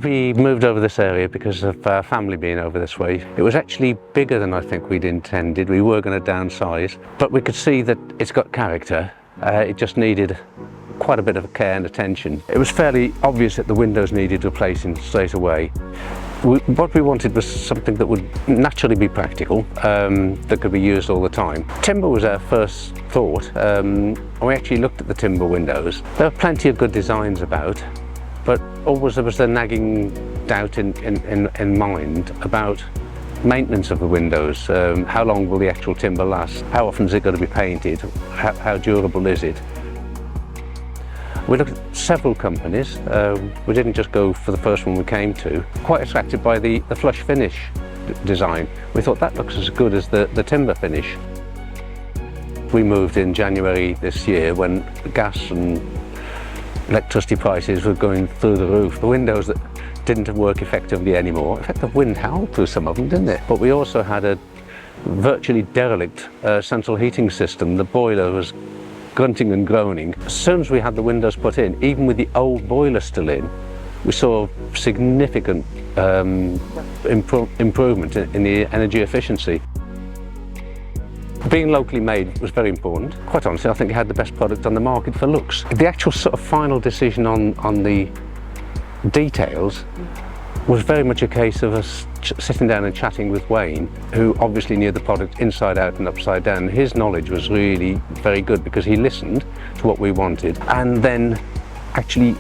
We moved over this area because of our family being over this way. It was actually bigger than I think we'd intended. We were going to downsize, but we could see that it's got character. It just needed quite a bit of care and attention. It was fairly obvious that the windows needed replacing straight away. What we wanted was something that would naturally be practical, that could be used all the time. Timber was our first thought. We actually looked at the timber windows. There were plenty of good designs about, but always there was the nagging doubt in mind about maintenance of the windows. How long will the actual timber last? How often is it going to be painted? How durable is it? We looked at several companies. We didn't just go for the first one we came to. Quite attracted by the flush finish design. We thought that looks as good as the timber finish. We moved in January this year when gas and electricity prices were going through the roof. The windows that didn't work effectively anymore. In fact, the wind howled through some of them, didn't it? But we also had a virtually derelict central heating system. The boiler was grunting and groaning. As soon as we had the windows put in, even with the old boiler still in, we saw significant improvement in the energy efficiency. Being locally made was very important. Quite honestly, I think it had the best product on the market for looks. The actual sort of final decision on the details was very much a case of us sitting down and chatting with Wayne, who obviously knew the product inside out and upside down. His knowledge was really very good because he listened to what we wanted and then actually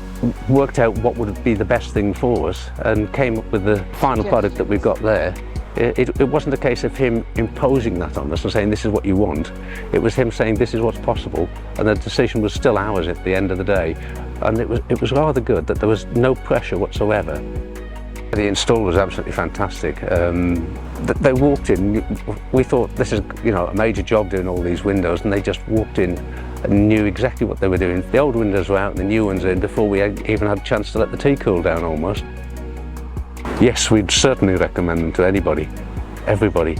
worked out what would be the best thing for us and came up with the final product that we've got there. It wasn't a case of him imposing that on us and saying this is what you want. It was him saying this is what's possible, and the decision was still ours at the end of the day. And it was rather good that there was no pressure whatsoever. The install was absolutely fantastic. They walked in, we thought this is a major job doing all these windows, and they just walked in and knew exactly what they were doing. The old windows were out and the new ones in before we even had a chance to let the tea cool down almost. Yes, we'd certainly recommend them to anybody, everybody.